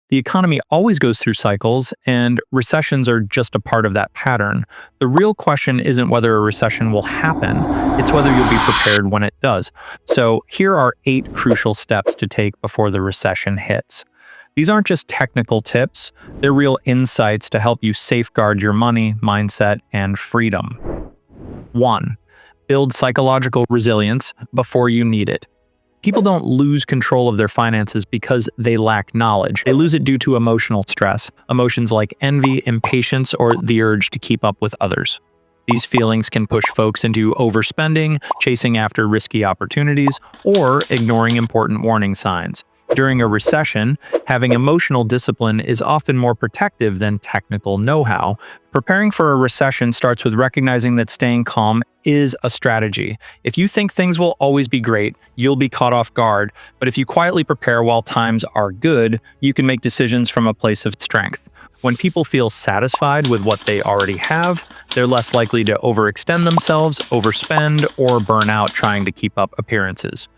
The economy always goes through cycles, and recessions are just a part of that pattern. The real question isn't whether a recession will happen, it's whether you'll be prepared when it does. So, here are 8 crucial steps to take before the recession hits. These aren't just technical tips, they're real insights to help you safeguard your money, mindset, and freedom. 1. Build psychological resilience before you need it. People don't lose control of their finances because they lack knowledge. They lose it due to emotional stress, emotions like envy, impatience, or the urge to keep up with others. These feelings can push folks into overspending, chasing after risky opportunities, or ignoring important warning signs. During a recession, having emotional discipline is often more protective than technical know-how. Preparing for a recession starts with recognizing that staying calm is a strategy. If you think things will always be great, you'll be caught off guard, but if you quietly prepare while times are good, you can make decisions from a place of strength. When people feel satisfied with what they already have, they're less likely to overextend themselves, overspend, or burn out trying to keep up appearances.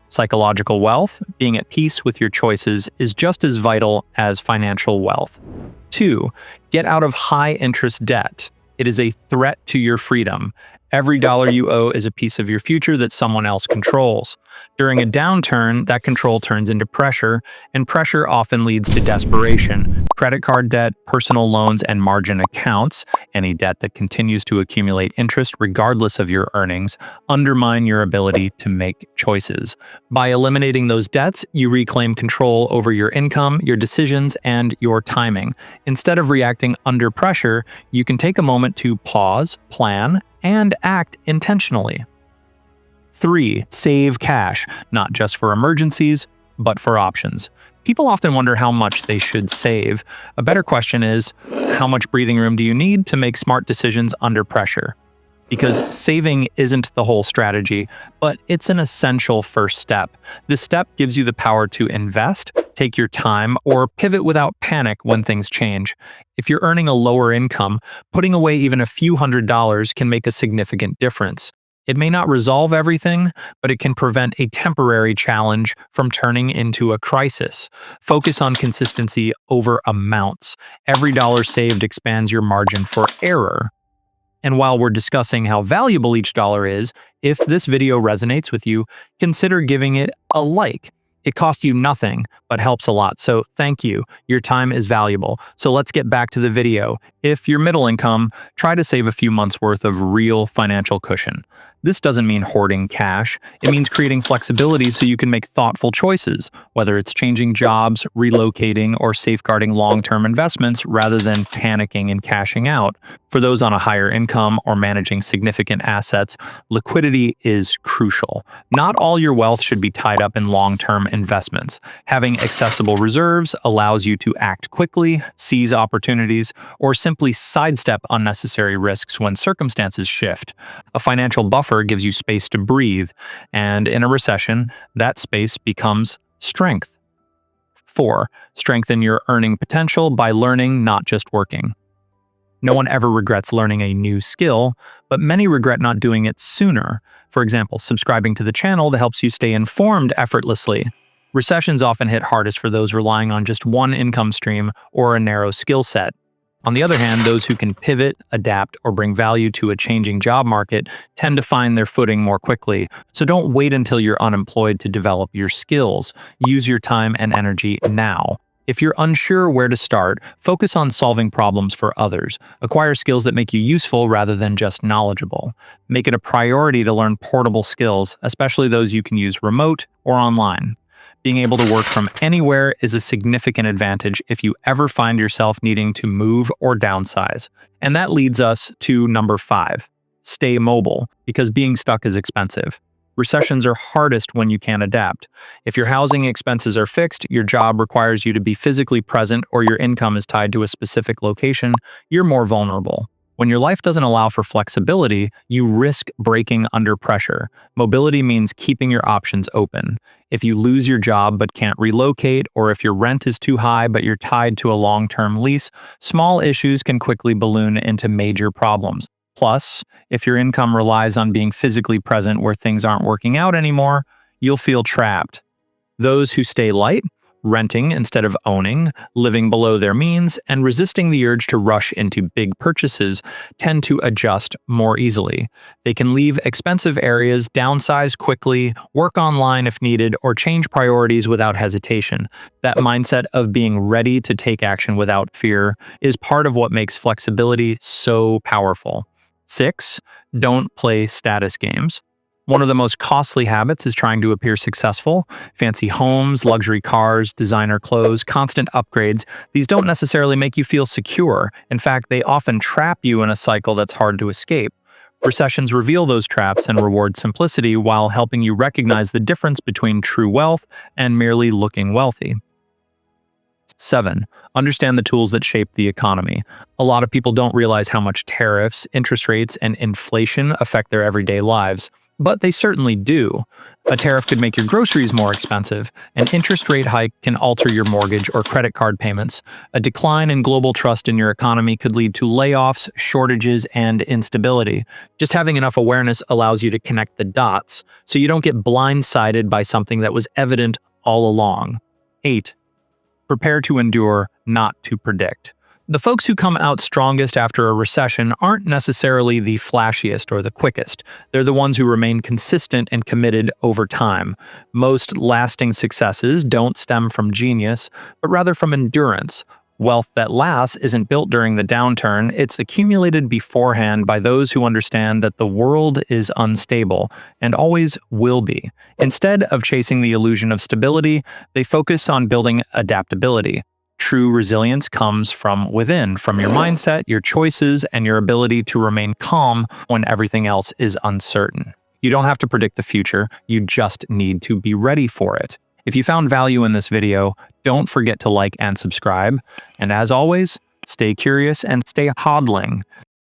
Psychological wealth, being at peace with your choices, is just as vital as financial wealth. 2. Get out of high-interest debt. It is a threat to your freedom. Every dollar you owe is a piece of your future that someone else controls. During a downturn, that control turns into pressure, and pressure often leads to desperation. Credit card debt, personal loans, and margin accounts, any debt that continues to accumulate interest regardless of your earnings, undermine your ability to make choices. By eliminating those debts, you reclaim control over your income, your decisions, and your timing. Instead of reacting under pressure, you can take a moment to pause, plan, and act intentionally. 3. Save cash, not just for emergencies, but for options. People often wonder how much they should save. A better question is, how much breathing room do you need to make smart decisions under pressure? Because saving isn't the whole strategy, but it's an essential first step. This step gives you the power to invest, take your time, or pivot without panic when things change. If you're earning a lower income, putting away even a few $100s can make a significant difference. It may not resolve everything, but it can prevent a temporary challenge from turning into a crisis. Focus on consistency over amounts. Every dollar saved expands your margin for error. And while we're discussing how valuable each dollar is, if this video resonates with you, consider giving it a like. It costs you nothing, but helps a lot, so thank you. Your time is valuable. So let's get back to the video. If you're middle income, try to save a few months' worth of real financial cushion. This doesn't mean hoarding cash. It means creating flexibility so you can make thoughtful choices, whether it's changing jobs, relocating, or safeguarding long-term investments rather than panicking and cashing out. For those on a higher income or managing significant assets, liquidity is crucial. Not all your wealth should be tied up in long-term investments. Having accessible reserves allows you to act quickly, seize opportunities, or simply sidestep unnecessary risks when circumstances shift. A financial buffer gives you space to breathe, and in a recession, that space becomes strength. 4. Strengthen your earning potential by learning, not just working. No one ever regrets learning a new skill, but many regret not doing it sooner. For example, subscribing to the channel that helps you stay informed effortlessly. Recessions often hit hardest for those relying on just one income stream or a narrow skill set. On the other hand, those who can pivot, adapt, or bring value to a changing job market tend to find their footing more quickly. So don't wait until you're unemployed to develop your skills. Use your time and energy now. If you're unsure where to start, focus on solving problems for others. Acquire skills that make you useful rather than just knowledgeable. Make it a priority to learn portable skills, especially those you can use remote or online. Being able to work from anywhere is a significant advantage if you ever find yourself needing to move or downsize. And that leads us to number 5. Stay mobile, because being stuck is expensive. Recessions are hardest when you can't adapt. If your housing expenses are fixed, your job requires you to be physically present, or your income is tied to a specific location, you're more vulnerable. When your life doesn't allow for flexibility, you risk breaking under pressure. Mobility means keeping your options open. If you lose your job but can't relocate, or if your rent is too high but you're tied to a long-term lease, small issues can quickly balloon into major problems. Plus, if your income relies on being physically present where things aren't working out anymore, you'll feel trapped. Those who stay light renting instead of owning, living below their means, and resisting the urge to rush into big purchases tend to adjust more easily. They can leave expensive areas, downsize quickly, work online if needed, or change priorities without hesitation. That mindset of being ready to take action without fear is part of what makes flexibility so powerful. 6. Don't play status games. One of the most costly habits is trying to appear successful. Fancy homes, luxury cars, designer clothes, constant upgrades. These don't necessarily make you feel secure. In fact, they often trap you in a cycle that's hard to escape. Recessions reveal those traps and reward simplicity while helping you recognize the difference between true wealth and merely looking wealthy. 7. Understand the tools that shape the economy. A lot of people don't realize how much tariffs, interest rates, and inflation affect their everyday lives. But they certainly do. A tariff could make your groceries more expensive. An interest rate hike can alter your mortgage or credit card payments. A decline in global trust in your economy could lead to layoffs, shortages, and instability. Just having enough awareness allows you to connect the dots, so you don't get blindsided by something that was evident all along. 8. Prepare to endure, not to predict. The folks who come out strongest after a recession aren't necessarily the flashiest or the quickest. They're the ones who remain consistent and committed over time. Most lasting successes don't stem from genius, but rather from endurance. Wealth that lasts isn't built during the downturn, it's accumulated beforehand by those who understand that the world is unstable and always will be. Instead of chasing the illusion of stability, they focus on building adaptability. True resilience comes from within, from your mindset, your choices, and your ability to remain calm when everything else is uncertain. You don't have to predict the future, you just need to be ready for it. If you found value in this video, don't forget to like and subscribe. And as always, stay curious and stay hodling.